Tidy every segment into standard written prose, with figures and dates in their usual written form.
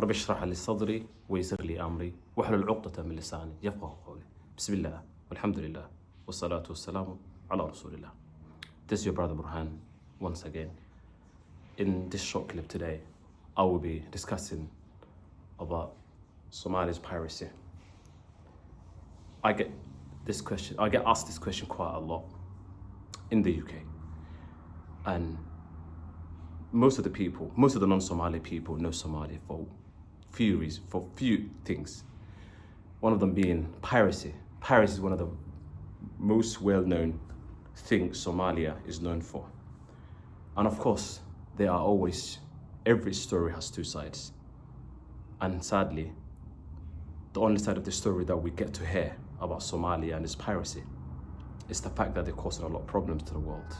رب اشرح لي صدري ويسر لي أمري واحلل عقدة من لساني يفقه قولي. بسم الله والحمد لله والصلاة والسلام على رسول الله. This is your brother Burhan once again. In this short clip today, I will be discussing about Somalia's piracy. I get asked this question quite a lot in the UK, and most of the non-Somali people know Somalia for few things. One of them being piracy. Piracy is one of the most well-known things Somalia is known for. And of course, every story has two sides. And sadly, the only side of the story that we get to hear about Somalia and its piracy is the fact that they're causing a lot of problems to the world.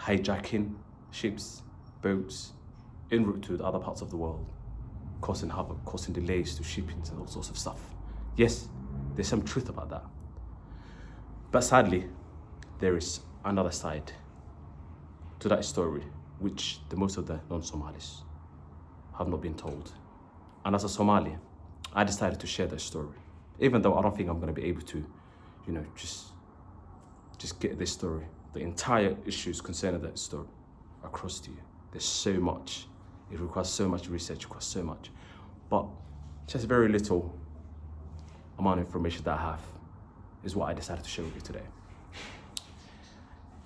Hijacking ships, boats, en route to the other parts of the world, causing havoc, causing delays to shippings and all sorts of stuff. Yes, there's some truth about that. But sadly, there is another side to that story, which most of the non-Somalis have not been told. And as a Somali, I decided to share that story, even though I don't think I'm going to be able to, just get this story, the entire issues concerning that story, across to you. There's so much. It requires so much research, requires so much. But just very little amount of information that I have is what I decided to share with you today.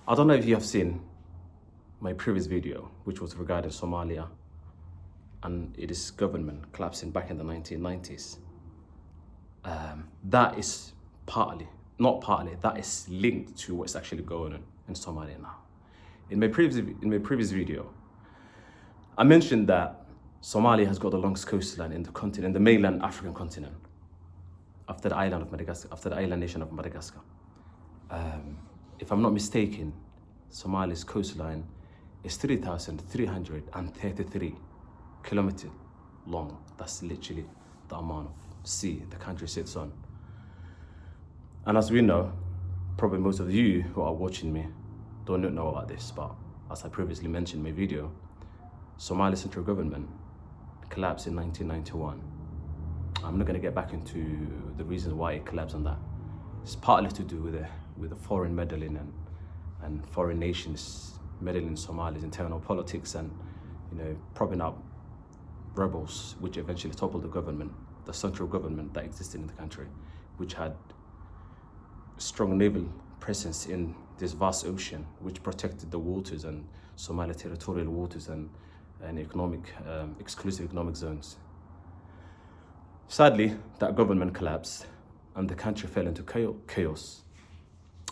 I don't know if you have seen my previous video, which was regarding Somalia and its government collapsing back in the 1990s. That is that is linked to what's actually going on in Somalia now. In my previous video, I mentioned that Somalia has got the longest coastline in the continent, in the mainland African continent, after the island nation of Madagascar. If I'm not mistaken, Somalia's coastline is 3,333 kilometers long. That's literally the amount of sea the country sits on. And as we know, probably most of you who are watching me don't know about this, but as I previously mentioned in my video, Somalia's central government collapsed in 1991. I'm not going to get back into the reasons why it collapsed on that. It's partly to do with the foreign meddling and foreign nations meddling in Somalia's internal politics and propping up rebels, which eventually toppled the central government that existed in the country, which had strong naval presence in this vast ocean, which protected the waters and Somalia territorial waters and exclusive economic zones. Sadly, that government collapsed and the country fell into chaos.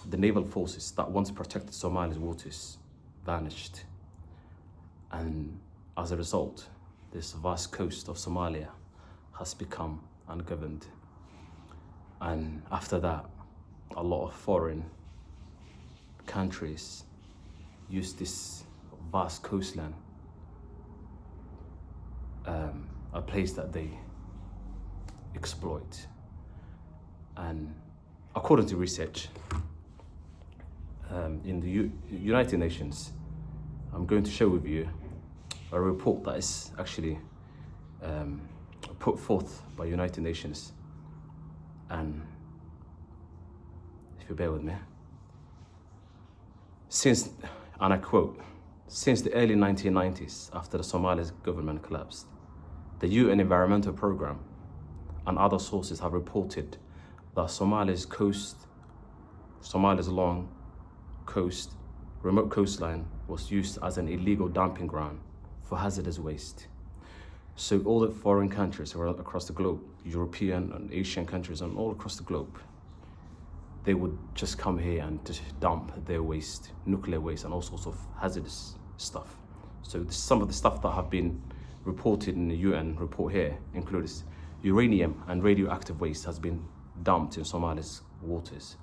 The naval forces that once protected Somalia's waters vanished. And as a result, this vast coast of Somalia has become ungoverned. And after that, a lot of foreign countries use this vast coastline, a place that they exploit. And according to research in the United Nations, I'm going to share with you a report that is actually put forth by United Nations. And if you bear with me, and I quote, since the early 1990s, after the Somali government collapsed, the UN Environmental Programme and other sources have reported that Somalia's long remote coastline was used as an illegal dumping ground for hazardous waste. So all the foreign countries across the globe, European and Asian countries and all across the globe, they would just come here and just dump their waste, nuclear waste and all sorts of hazardous stuff. So some of the stuff that have been reported in the UN report here includes uranium and radioactive waste has been dumped in Somalia's waters.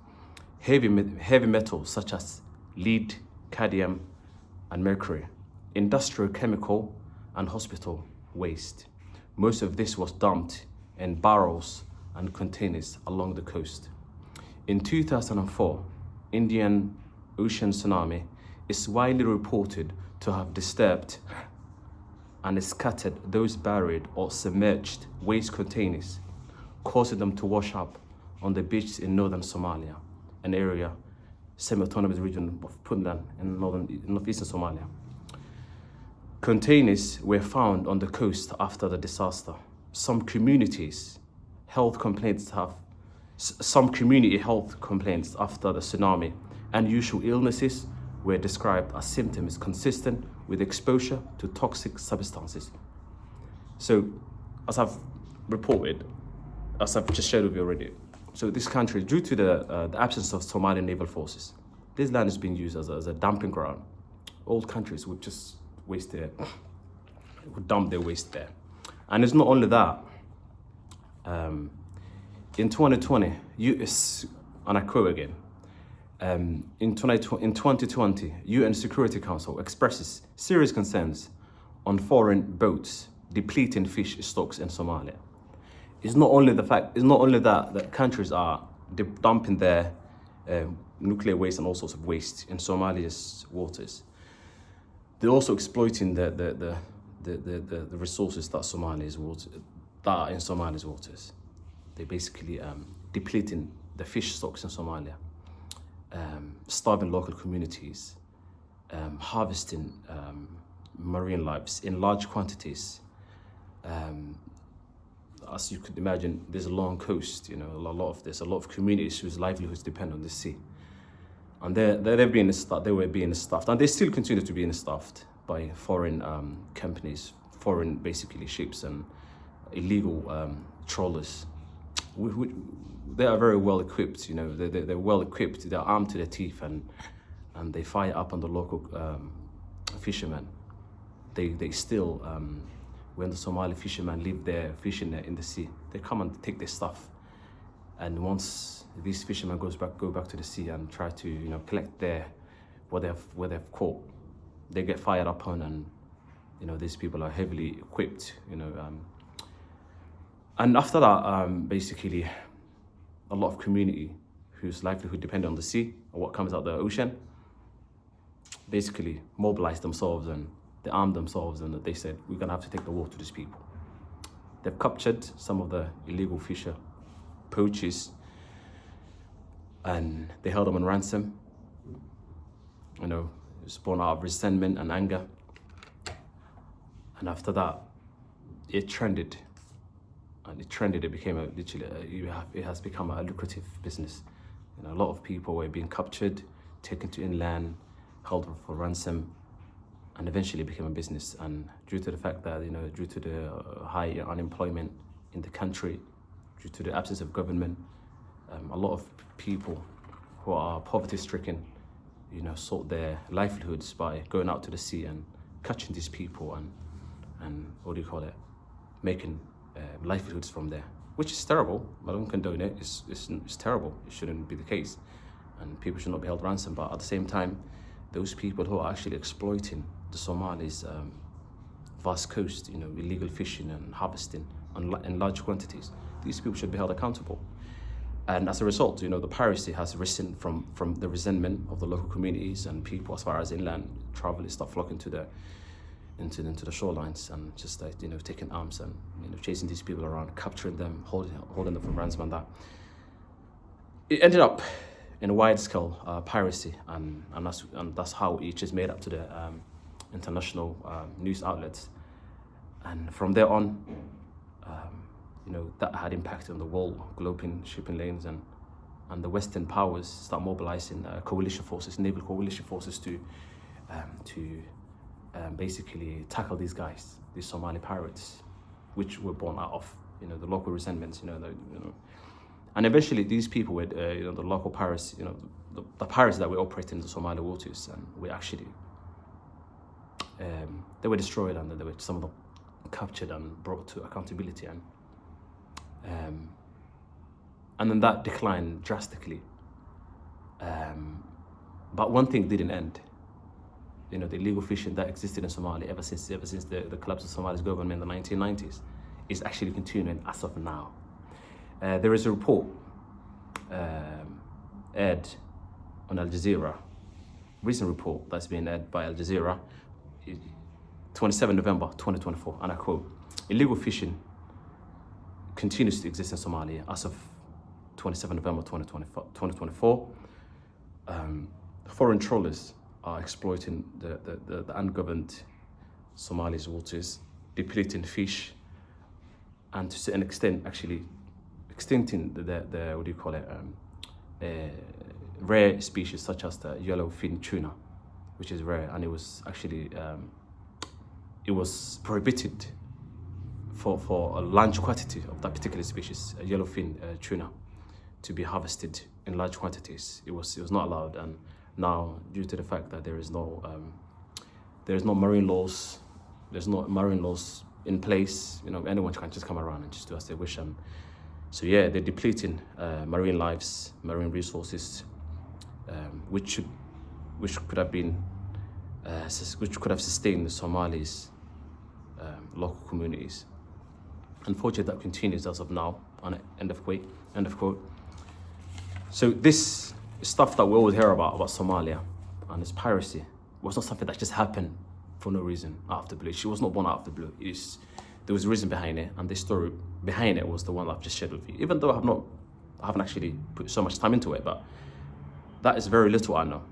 Heavy metals such as lead, cadmium and mercury, industrial chemical and hospital waste. Most of this was dumped in barrels and containers along the coast. In 2004, Indian Ocean tsunami is widely reported to have disturbed and it scattered those buried or submerged waste containers, causing them to wash up on the beaches in northern Somalia, an area semi-autonomous region of Puntland in northeastern Somalia. Containers were found on the coast after the disaster. Some community health complaints after the tsunami. Unusual illnesses were described as symptoms consistent with exposure to toxic substances. So, as I've reported, as I've just shared with you already, so this country, due to the absence of Somali naval forces, this land is being used as a dumping ground. All countries would just would dump their waste there. And it's not only that. In 2020, US, and I quote again, in 2020, UN Security Council expresses serious concerns on foreign boats depleting fish stocks in Somalia. It's not only that countries are dumping their nuclear waste and all sorts of waste in Somalia's waters. They're also exploiting the resources that are in Somalia's waters. They're basically depleting the fish stocks in Somalia, starving local communities, harvesting marine lives in large quantities. As you could imagine, there's a long coast. There's a lot of communities whose livelihoods depend on the sea, and they were being staffed, and they still continue to be staffed by foreign companies, foreign basically ships and illegal trawlers. They are very well equipped. They're well equipped. They're armed to the teeth, and they fire up on the local fishermen. They still. When the Somali fishermen leave their fishing in the sea, they come and take their stuff. And once these fishermen go back to the sea and try to collect what they've caught, they get fired upon, and these people are heavily equipped. And after that, basically, a lot of community whose livelihood depend on the sea or what comes out of the ocean, basically mobilize themselves and they armed themselves, and they said, we're gonna have to take the war to these people. They've captured some of the illegal poachers, and they held them on ransom. It's born out of resentment and anger. And after that, it trended. It became it has become a lucrative business. A lot of people were being captured, taken to inland, held for ransom, and eventually became a business. And due to the fact that, due to the high unemployment in the country, due to the absence of government, a lot of people who are poverty-stricken, sought their livelihoods by going out to the sea and catching these people and making livelihoods from there, which is terrible. I don't condone it. It's terrible. It shouldn't be the case, and people should not be held ransom. But at the same time, those people who are actually exploiting the Somalis' vast coast, illegal fishing and harvesting in large quantities, these people should be held accountable. And as a result, the piracy has risen from the resentment of the local communities and people as far as inland travelers start flocking into the shorelines and just taking arms and chasing these people around, capturing them, holding them for ransom, and that. It ended up in a wide-scale piracy, and that's how it just made up to the international news outlets. And from there on, that had impact on the world global shipping lanes, and the Western powers start mobilizing coalition forces, naval coalition forces to basically tackle these guys, these Somali pirates, which were born out of the local resentments, and eventually these people were the local pirates, the pirates that were operating in the Somali waters, and were actually they were destroyed, and they were some of them captured and brought to accountability, and then that declined drastically. But one thing didn't end. The illegal fishing that existed in Somalia ever since the collapse of Somalia's government in the 1990s is actually continuing as of now. There is a report aired on Al Jazeera, recent report that's been aired by Al Jazeera, 27 November 2024, and I quote, illegal fishing continues to exist in Somalia as of 27 November 2024. Foreign trawlers are exploiting the ungoverned Somali's waters, depleting fish, and to a certain extent, actually extincting the what do you call it, rare species such as the yellowfin tuna, which is rare, and it was actually it was prohibited for a large quantity of that particular species, yellowfin tuna, to be harvested in large quantities. It was not allowed, and now due to the fact that there is no marine laws, there's no marine laws in place. You know, anyone can just come around and just do as they wish. And so yeah, they're depleting marine lives, marine resources, which could have sustained the Somalis' local communities. Unfortunately, that continues as of now. End of quote. So this stuff that we always hear about Somalia and its piracy was not something that just happened for no reason out of the blue. She was not born out of the blue. There was a reason behind it, and the story behind it was the one that I've just shared with you. Even though I haven't actually put so much time into it, but that is very little I know.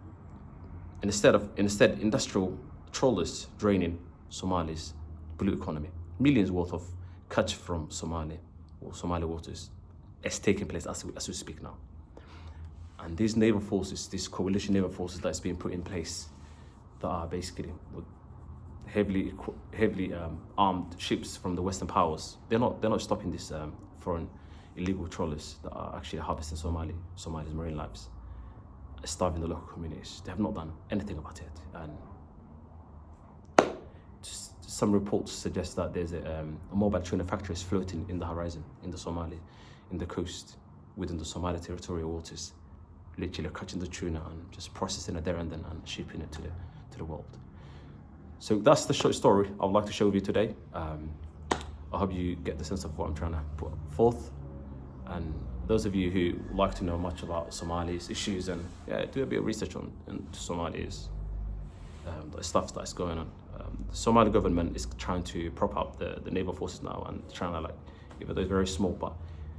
Instead, industrial trawlers draining Somali's blue economy. Millions worth of catch from Somali waters is taking place as we speak now. And these naval forces, these coalition naval forces that's being put in place, that are basically heavily armed ships from the Western powers, they're not stopping these foreign illegal trawlers that are actually harvesting Somali's marine lives, starving the local communities. They have not done anything about it. And some reports suggest that there's a mobile tuna factory is floating in the horizon, in the coast, within the Somali territorial waters, literally catching the tuna and just processing it there and then and shipping it to the world. So that's the short story I would like to show you today. I hope you get the sense of what I'm trying to put forth. And those of you who like to know much about Somali's issues, and do a bit of research on Somali's the stuff that's going on. The Somali government is trying to prop up the naval forces now, and trying to, like, even though it's very small, but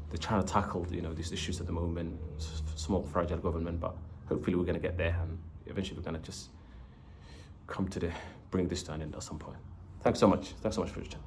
they're trying to tackle these issues at the moment. Small, fragile government, but hopefully we're going to get there, and eventually we're going to just bring this to an end at some point. Thanks so much for watching.